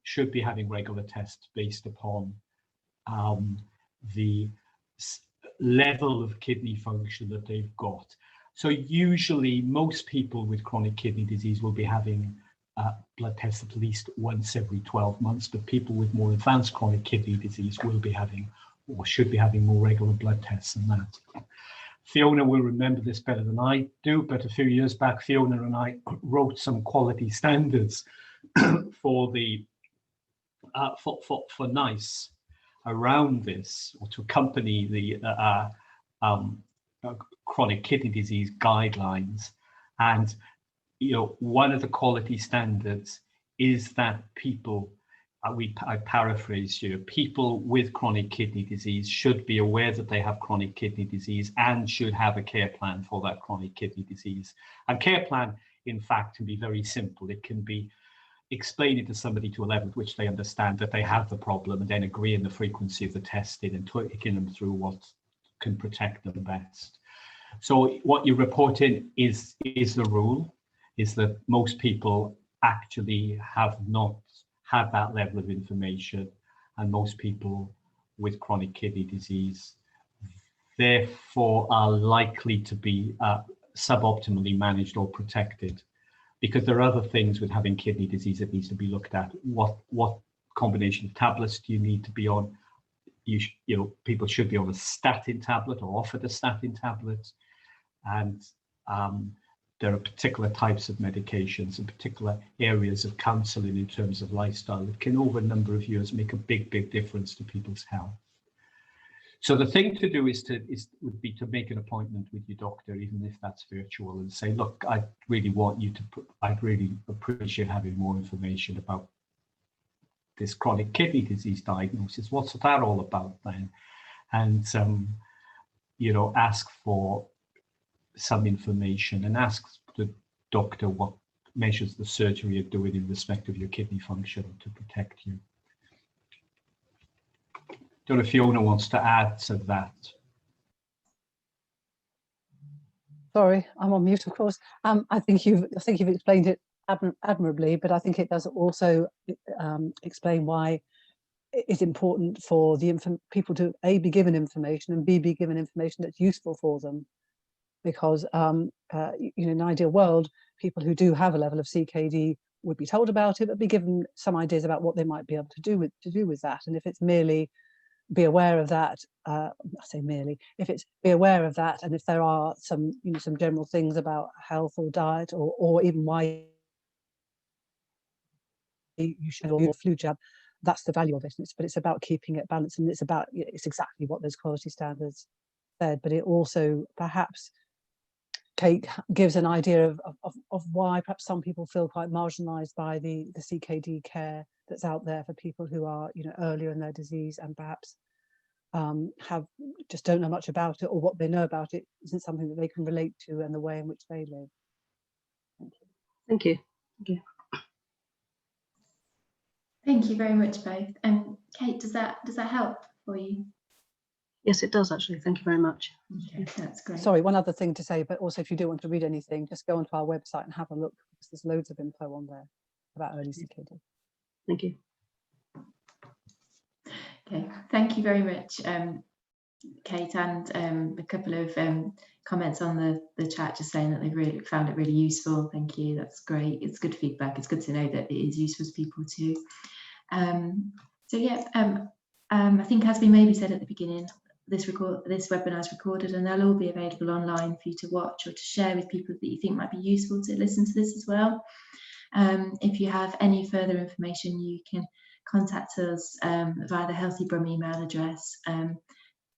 should be having regular tests based upon the level of kidney function that they've got. So usually most people with chronic kidney disease will be having blood tests at least once every 12 months, but people with more advanced chronic kidney disease will be having, or should be having, more regular blood tests than that. Fiona will remember this better than I do, but a few years back, Fiona and I wrote some quality standards for for NICE around this, or to accompany the chronic kidney disease guidelines. And one of the quality standards is that people, I paraphrase here, people with chronic kidney disease should be aware that they have chronic kidney disease and should have a care plan for that chronic kidney disease. And care plan, in fact, can be very simple. It can be explaining to somebody to a level at which they understand that they have the problem, and then agreeing the frequency of the testing and taking them through what can protect them best. So what you report in is the rule, is that most people actually have not had that level of information, and most people with chronic kidney disease therefore are likely to be suboptimally managed or protected, because there are other things with having kidney disease that needs to be looked at. What combination of tablets do you need to be on? People should be on a statin tablet or offered a statin tablet, and there are particular types of medications and particular areas of counselling in terms of lifestyle that can, over a number of years, make a big difference to people's health. So the thing to do would be to make an appointment with your doctor, even if that's virtual, and say, look, I really want you to I'd really appreciate having more information about this chronic kidney disease diagnosis. What's that all about then? And ask for some information, and ask the doctor what measures the surgery are doing in respect of your kidney function to protect you. Don't know if Fiona wants to add to that. Sorry, I'm on mute, of course. I think you've explained it admirably, but I think it does also explain why it's important for the people to A, be given information, and B, be given information that's useful for them. Because in an ideal world, people who do have a level of CKD would be told about it, but be given some ideas about what they might be able to do with that. And if it's merely be aware of that, I say merely, if it's be aware of that, and if there are some general things about health or diet, or even why you should do a flu jab, that's the value of it. But it's about keeping it balanced, and it's exactly what those quality standards said. But it also perhaps gives an idea of why perhaps some people feel quite marginalised by the CKD care that's out there for people who are earlier in their disease, and perhaps just don't know much about it, or what they know about it isn't something that they can relate to, and the way in which they live. Thank you. Thank you. Thank you very much, both. Kate, does that help for you? Yes, it does actually. Thank you very much. Okay, that's great. Sorry, one other thing to say, but also if you do want to read anything, just go onto our website and have a look, because there's loads of info on there about early CKD. Thank you. Okay, thank you very much, Kate, and a couple of comments on the chat just saying that they've really found it really useful. Thank you, that's great. It's good feedback. It's good to know that it is useful to people too. So yeah, I think, as we maybe said at the beginning, this webinar is recorded, and they'll all be available online for you to watch or to share with people that you think might be useful to listen to this as well. If you have any further information, you can contact us via the Healthy Brum email address,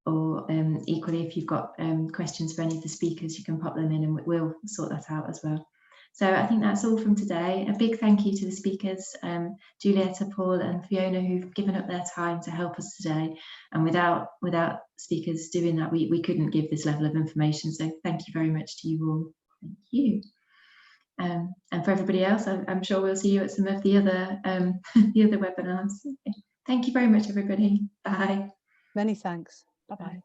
or equally, if you've got questions for any of the speakers, you can pop them in and we'll sort that out as well. So I think that's all from today. A big thank you to the speakers, Giulietta, Paul and Fiona, who've given up their time to help us today. And without speakers doing that, we couldn't give this level of information. So thank you very much to you all. Thank you. And for everybody else, I'm sure we'll see you at some of the other the other webinars. Thank you very much, everybody. Bye. Many thanks. Bye-bye.